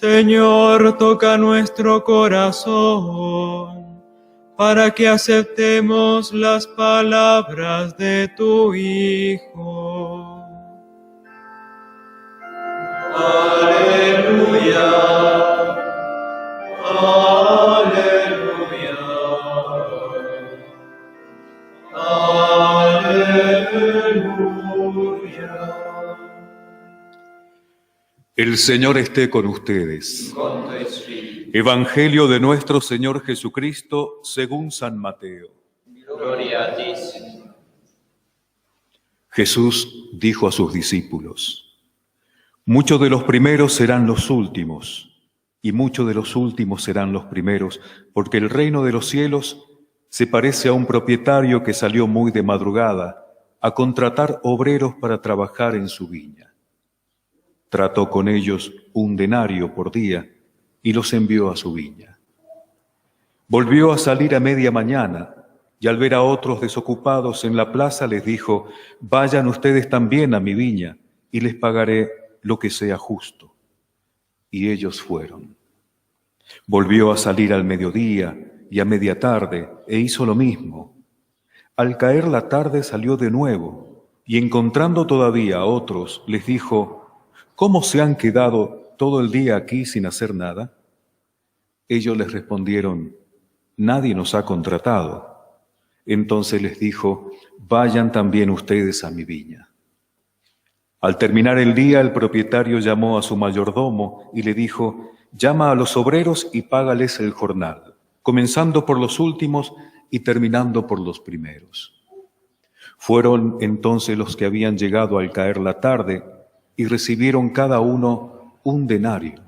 Señor, toca nuestro corazón, para que aceptemos las palabras de tu Hijo. Aleluya, aleluya, aleluya. El Señor esté con ustedes. Con tu espíritu. Evangelio de nuestro Señor Jesucristo según San Mateo. Gloria a ti, Señor. Jesús dijo a sus discípulos: muchos de los primeros serán los últimos, y muchos de los últimos serán los primeros, porque el reino de los cielos se parece a un propietario que salió muy de madrugada a contratar obreros para trabajar en su viña. Trató con ellos 1 denario por día y los envió a su viña. Volvió a salir a media mañana y al ver a otros desocupados en la plaza les dijo: vayan ustedes también a mi viña y les pagaré lo que sea justo. Y ellos fueron. Volvió a salir al mediodía y a media tarde e hizo lo mismo. Al caer la tarde salió de nuevo y encontrando todavía a otros les dijo: ¿cómo se han quedado todo el día aquí sin hacer nada? Ellos les respondieron: nadie nos ha contratado. Entonces les dijo: vayan también ustedes a mi viña. Al terminar el día, el propietario llamó a su mayordomo y le dijo: llama a los obreros y págales el jornal, comenzando por los últimos y terminando por los primeros. Fueron entonces los que habían llegado al caer la tarde y recibieron cada uno 1 denario.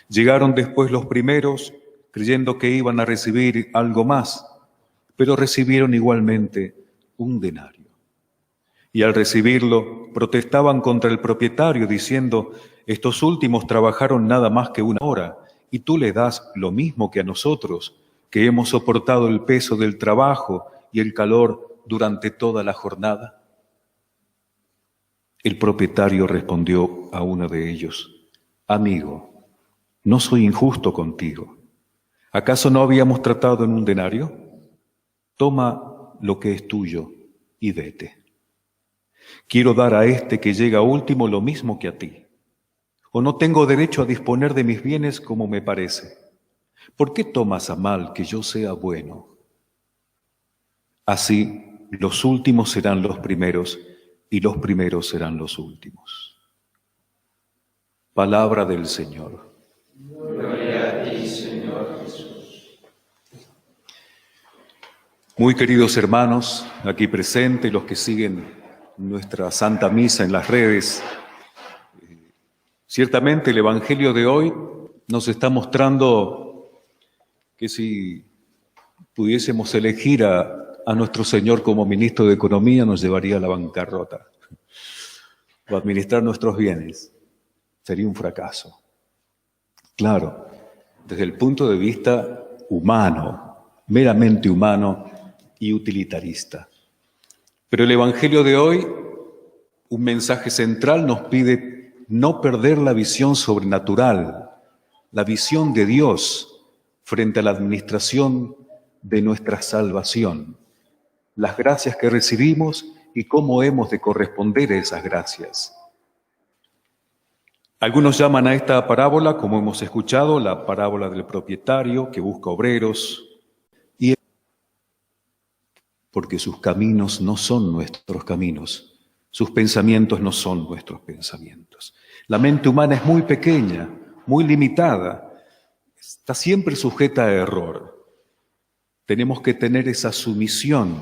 Llegaron después los primeros, creyendo que iban a recibir algo más, pero recibieron igualmente 1 denario. Y al recibirlo, protestaban contra el propietario, diciendo: estos últimos trabajaron nada más que 1 hora, y tú le das lo mismo que a nosotros, que hemos soportado el peso del trabajo y el calor durante toda la jornada. El propietario respondió a uno de ellos: amigo, no soy injusto contigo. ¿Acaso no habíamos tratado en 1 denario? Toma lo que es tuyo y vete. Quiero dar a este que llega último lo mismo que a ti. ¿O no tengo derecho a disponer de mis bienes como me parece? ¿Por qué tomas a mal que yo sea bueno? Así, los últimos serán los primeros y los primeros serán los últimos. Palabra del Señor. Gloria a ti, Señor Jesús. Muy queridos hermanos, aquí presentes, los que siguen nuestra Santa Misa en las redes, ciertamente el Evangelio de hoy nos está mostrando que si pudiésemos elegir a nuestro Señor como ministro de Economía, nos llevaría a la bancarrota. O administrar nuestros bienes sería un fracaso. Claro, desde el punto de vista humano, meramente humano y utilitarista. Pero el Evangelio de hoy, un mensaje central, nos pide no perder la visión sobrenatural, la visión de Dios frente a la administración de nuestra salvación, las gracias que recibimos y cómo hemos de corresponder a esas gracias. Algunos llaman a esta parábola, como hemos escuchado, la parábola del propietario que busca obreros, porque sus caminos no son nuestros caminos, sus pensamientos no son nuestros pensamientos. La mente humana es muy pequeña, muy limitada, está siempre sujeta a error. Tenemos que tener esa sumisión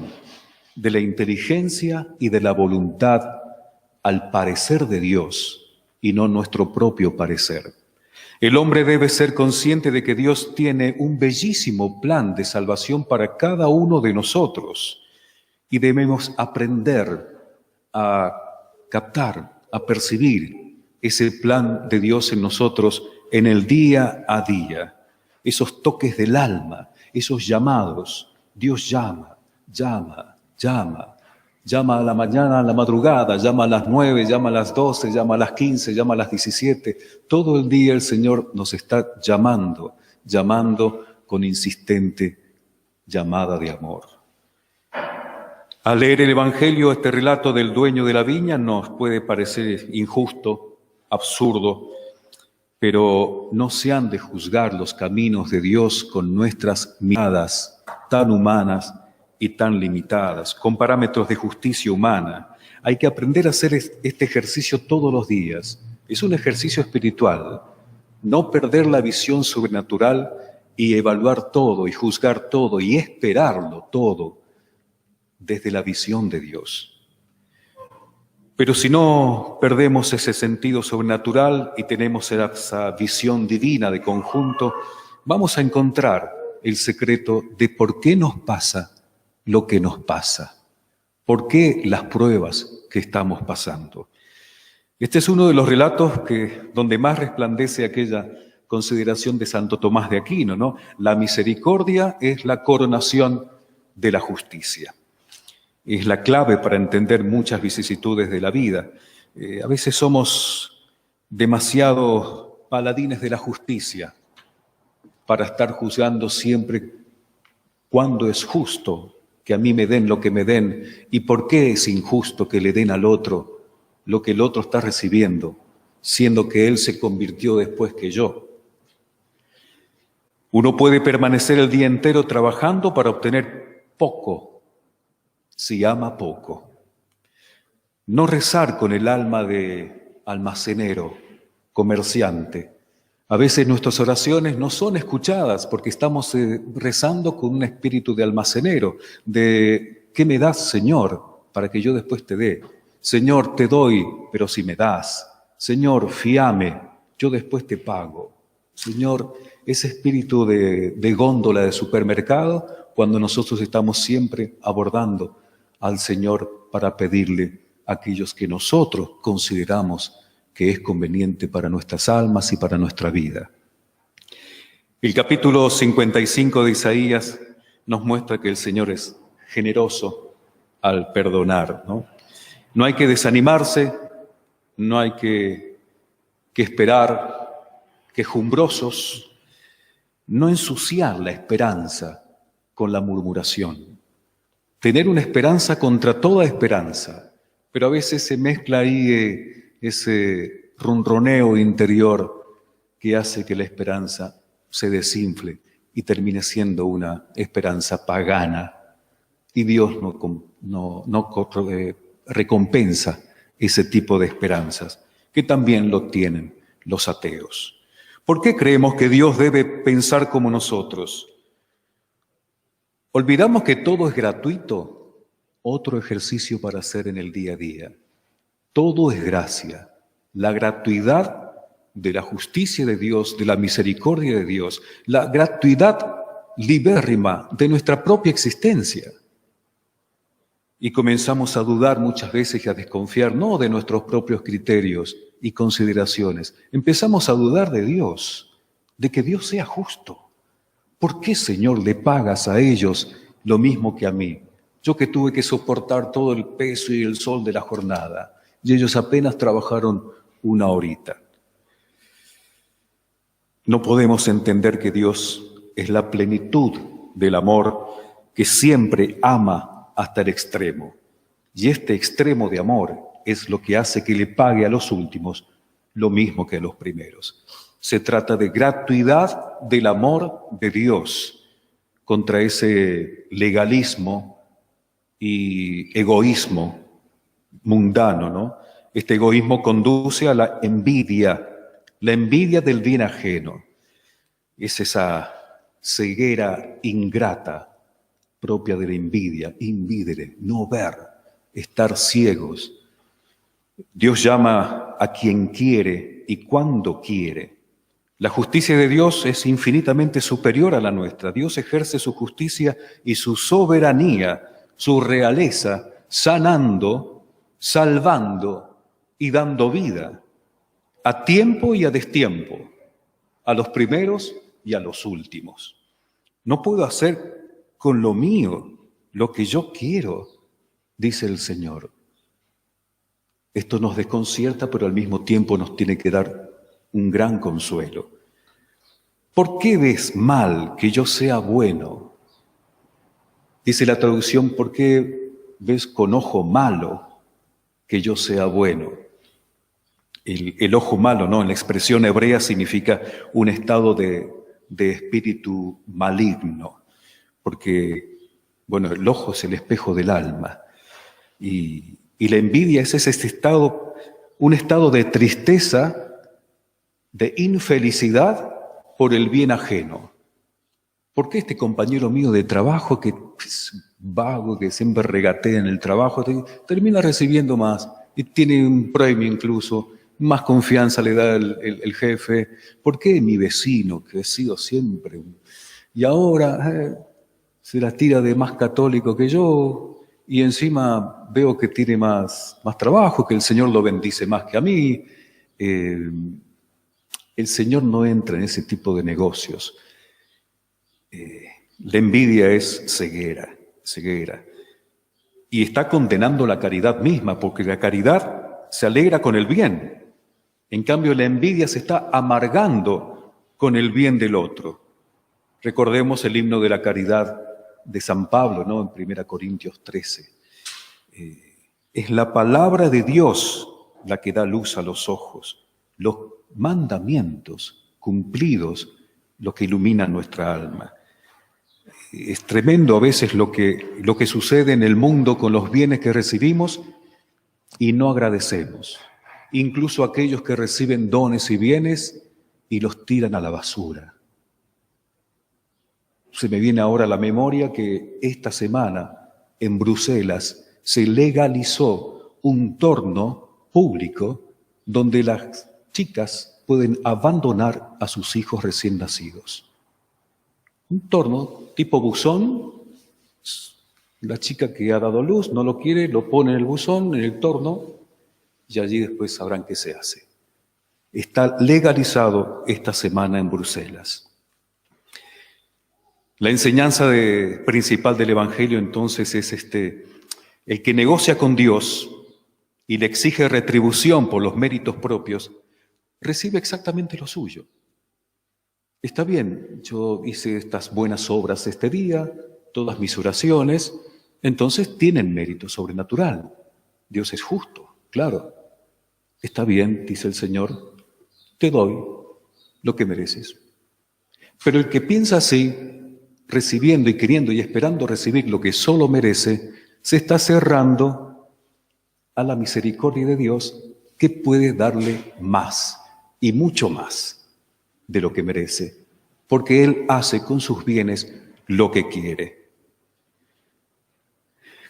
de la inteligencia y de la voluntad al parecer de Dios y no nuestro propio parecer. El hombre debe ser consciente de que Dios tiene un bellísimo plan de salvación para cada uno de nosotros y debemos aprender a captar, a percibir ese plan de Dios en nosotros en el día a día, esos toques del alma, esos llamados. Dios llama, llama, llama. Llama a la mañana, a la madrugada, llama a las 9, llama a las 12, llama a las 15, llama a las 17. Todo el día el Señor nos está llamando con insistente llamada de amor. Al leer el Evangelio, este relato del dueño de la viña nos puede parecer injusto, absurdo, pero no se han de juzgar los caminos de Dios con nuestras miradas tan humanas y tan limitadas, con parámetros de justicia humana. Hay que aprender a hacer este ejercicio todos los días. Es un ejercicio espiritual. No perder la visión sobrenatural y evaluar todo y juzgar todo y esperarlo todo desde la visión de Dios. Pero si no perdemos ese sentido sobrenatural y tenemos esa visión divina de conjunto, vamos a encontrar el secreto de por qué nos pasa lo que nos pasa, por qué las pruebas que estamos pasando. Este es uno de los relatos donde más resplandece aquella consideración de Santo Tomás de Aquino, ¿no? La misericordia es la coronación de la justicia. Es la clave para entender muchas vicisitudes de la vida. A veces somos demasiado paladines de la justicia para estar juzgando siempre cuándo es justo que a mí me den lo que me den y por qué es injusto que le den al otro lo que el otro está recibiendo, siendo que él se convirtió después que yo. Uno puede permanecer el día entero trabajando para obtener poco, si ama poco. No rezar con el alma de almacenero, comerciante. A veces nuestras oraciones no son escuchadas porque estamos rezando con un espíritu de almacenero, de ¿qué me das, Señor, para que yo después te dé? Señor, te doy, pero si me das. Señor, fíame, yo después te pago. Señor, ese espíritu de góndola de supermercado, cuando nosotros estamos siempre abordando al Señor para pedirle a aquellos que nosotros consideramos que es conveniente para nuestras almas y para nuestra vida. El capítulo 55 de Isaías nos muestra que el Señor es generoso al perdonar, ¿no? No hay que desanimarse, no hay que esperar quejumbrosos, no ensuciar la esperanza con la murmuración. Tener una esperanza contra toda esperanza, pero a veces se mezcla ahí ese ronroneo interior que hace que la esperanza se desinfle y termine siendo una esperanza pagana. Y Dios no recompensa ese tipo de esperanzas, que también lo tienen los ateos. ¿Por qué creemos que Dios debe pensar como nosotros? ¿Olvidamos que todo es gratuito? Otro ejercicio para hacer en el día a día. Todo es gracia. La gratuidad de la justicia de Dios, de la misericordia de Dios, la gratuidad libérrima de nuestra propia existencia. Y comenzamos a dudar muchas veces y a desconfiar, no de nuestros propios criterios y consideraciones. Empezamos a dudar de Dios, de que Dios sea justo. ¿Por qué, Señor, le pagas a ellos lo mismo que a mí? Yo que tuve que soportar todo el peso y el sol de la jornada, y ellos apenas trabajaron una horita. No podemos entender que Dios es la plenitud del amor que siempre ama hasta el extremo. Y este extremo de amor es lo que hace que le pague a los últimos lo mismo que a los primeros. Se trata de gratuidad del amor de Dios contra ese legalismo y egoísmo mundano, ¿no? Este egoísmo conduce a la envidia del bien ajeno. Es esa ceguera ingrata propia de la envidia, invidere, no ver, estar ciegos. Dios llama a quien quiere y cuando quiere. La justicia de Dios es infinitamente superior a la nuestra. Dios ejerce su justicia y su soberanía, su realeza, sanando, salvando y dando vida, a tiempo y a destiempo, a los primeros y a los últimos. No puedo hacer con lo mío lo que yo quiero. dice el Señor. Esto nos desconcierta, pero al mismo tiempo nos tiene que dar un gran consuelo. ¿Por qué ves mal que yo sea bueno? Dice la traducción, ¿por qué ves con ojo malo que yo sea bueno? El ojo malo, ¿no? En la expresión hebrea significa un estado de espíritu maligno, porque, bueno, el ojo es el espejo del alma. Y la envidia es ese estado, un estado de tristeza, de infelicidad por el bien ajeno. ¿Por qué este compañero mío de trabajo que es vago, que siempre regatea en el trabajo, termina recibiendo más y tiene un premio incluso, más confianza le da el jefe? ¿Por qué mi vecino, que ha sido siempre, y ahora se la tira de más católico que yo, y encima veo que tiene más trabajo, que el Señor lo bendice más que a mí? El Señor no entra en ese tipo de negocios. La envidia es ceguera. Y está condenando la caridad misma, porque la caridad se alegra con el bien. En cambio, la envidia se está amargando con el bien del otro. Recordemos el himno de la caridad de San Pablo, ¿no? En 1 Corintios 13. Es la palabra de Dios la que da luz a los ojos, los mandamientos cumplidos, los que iluminan nuestra alma. Es tremendo a veces lo que sucede en el mundo con los bienes que recibimos y no agradecemos. Incluso aquellos que reciben dones y bienes y los tiran a la basura. Se me viene ahora a la memoria que esta semana en Bruselas se legalizó un torno público donde las chicas pueden abandonar a sus hijos recién nacidos. Un torno tipo buzón. La chica que ha dado luz no lo quiere, lo pone en el buzón, en el torno, y allí después sabrán qué se hace. Está legalizado esta semana en Bruselas. La enseñanza principal del Evangelio entonces es el que negocia con Dios y le exige retribución por los méritos propios, recibe exactamente lo suyo. Está bien, yo hice estas buenas obras este día, todas mis oraciones, entonces tienen mérito sobrenatural. Dios es justo, claro. Está bien, dice el Señor, te doy lo que mereces. Pero el que piensa así, recibiendo y queriendo y esperando recibir lo que solo merece, se está cerrando a la misericordia de Dios, que puede darle más y mucho más de lo que merece, porque Él hace con sus bienes lo que quiere.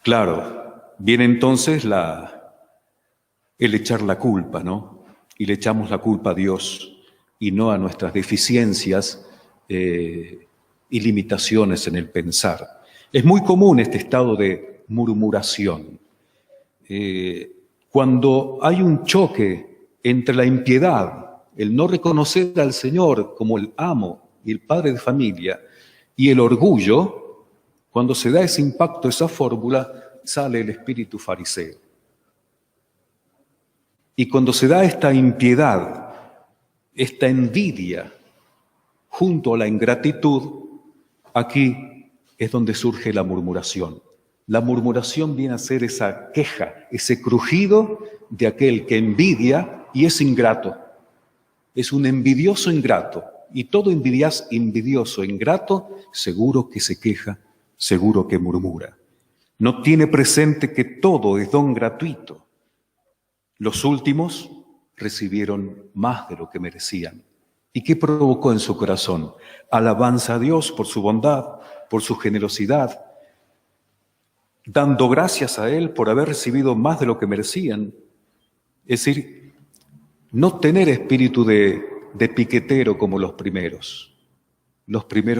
Claro, viene entonces el echar la culpa, ¿no? Y le echamos la culpa a Dios y no a nuestras deficiencias y limitaciones en el pensar. Es muy común este estado de murmuración. Cuando hay un choque entre la impiedad, el no reconocer al Señor como el amo y el padre de familia, y el orgullo, cuando se da ese impacto, esa fórmula, sale el espíritu fariseo. Y cuando se da esta impiedad, esta envidia, junto a la ingratitud, aquí es donde surge la murmuración. La murmuración viene a ser esa queja, ese crujido de aquel que envidia y es ingrato. Es un envidioso ingrato. Y todo envidioso ingrato, seguro que se queja, seguro que murmura. No tiene presente que todo es don gratuito. Los últimos recibieron más de lo que merecían. ¿Y qué provocó en su corazón? Alabanza a Dios por su bondad, por su generosidad, dando gracias a Él por haber recibido más de lo que merecían. Es decir, no tener espíritu de piquetero como los primeros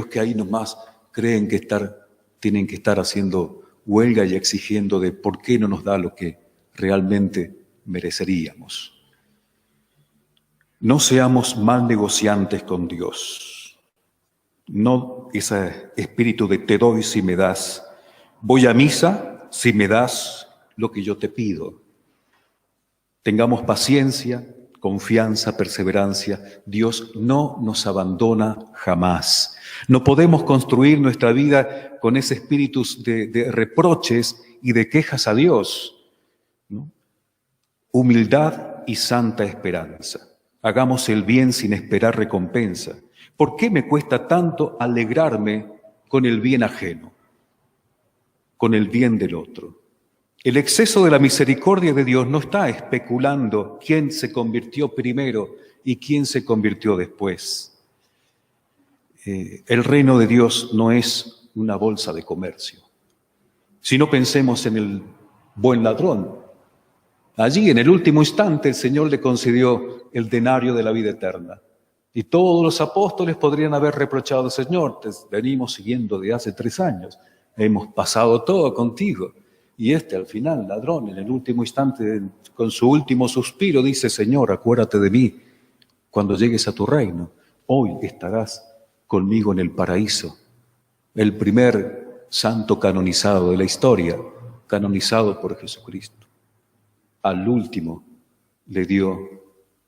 que ahí nomás creen que tienen que estar haciendo huelga y exigiendo de por qué no nos da lo que realmente mereceríamos. No seamos mal negociantes con Dios. No ese espíritu de te doy si me das. Voy a misa si me das lo que yo te pido. Tengamos paciencia, confianza, perseverancia. Dios no nos abandona jamás. No podemos construir nuestra vida con ese espíritu de reproches y de quejas a Dios, ¿no? Humildad y santa esperanza. Hagamos el bien sin esperar recompensa. ¿Por qué me cuesta tanto alegrarme con el bien ajeno, con el bien del otro? El exceso de la misericordia de Dios no está especulando quién se convirtió primero y quién se convirtió después. El reino de Dios no es una bolsa de comercio. Si no, pensemos en el buen ladrón. Allí, en el último instante, el Señor le concedió el denario de la vida eterna. Y todos los apóstoles podrían haber reprochado: Señor, te venimos siguiendo de hace 3 años, hemos pasado todo contigo. Y al final, ladrón, en el último instante, con su último suspiro, dice: Señor, acuérdate de mí cuando llegues a tu reino. Hoy estarás conmigo en el paraíso. El primer santo canonizado de la historia, canonizado por Jesucristo. Al último le dio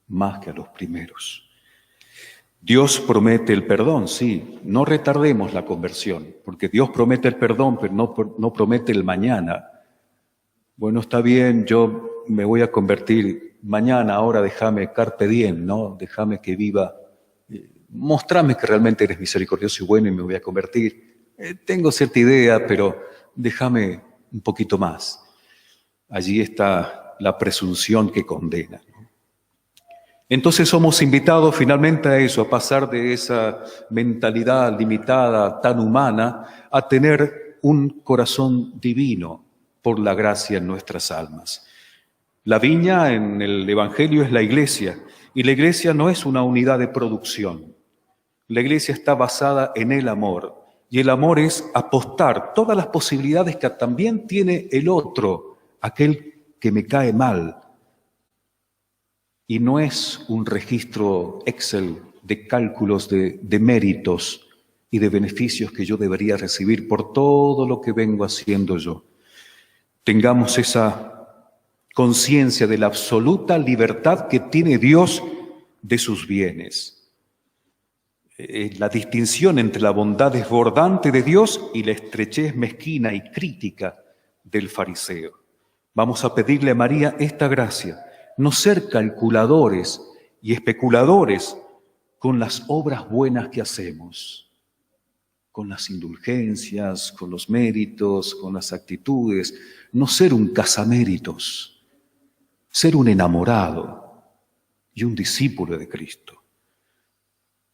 más que a los primeros. Dios promete el perdón, sí. No retardemos la conversión, porque Dios promete el perdón, pero no promete el mañana. Bueno, está bien, yo me voy a convertir mañana, ahora déjame carpe diem, ¿no? Déjame que viva. Mostrame que realmente eres misericordioso y bueno y me voy a convertir. Tengo cierta idea, pero déjame un poquito más. Allí está la presunción que condena, ¿no? Entonces somos invitados finalmente a eso, a pasar de esa mentalidad limitada, tan humana, a tener un corazón divino por la gracia en nuestras almas. La viña en el Evangelio es la iglesia, y la iglesia no es una unidad de producción. La iglesia está basada en el amor, y el amor es apostar todas las posibilidades que también tiene el otro, aquel que me cae mal. Y no es un registro Excel de cálculos de méritos y de beneficios que yo debería recibir por todo lo que vengo haciendo yo. Tengamos esa conciencia de la absoluta libertad que tiene Dios de sus bienes. La distinción entre la bondad desbordante de Dios y la estrechez mezquina y crítica del fariseo. Vamos a pedirle a María esta gracia, no ser calculadores y especuladores con las obras buenas que hacemos, con las indulgencias, con los méritos, con las actitudes, no ser un casaméritos, ser un enamorado y un discípulo de Cristo.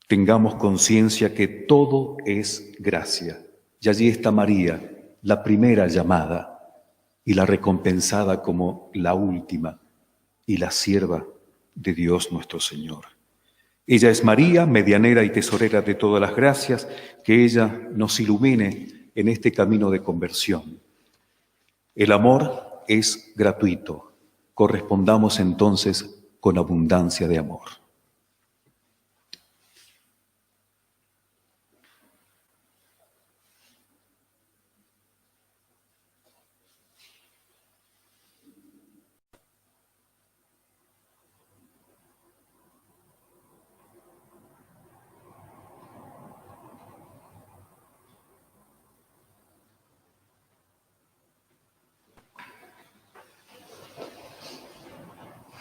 Tengamos conciencia que todo es gracia, y allí está María, la primera llamada, y la recompensada como la última y la sierva de Dios nuestro Señor. Ella es María, medianera y tesorera de todas las gracias, que ella nos ilumine en este camino de conversión. El amor es gratuito, correspondamos entonces con abundancia de amor.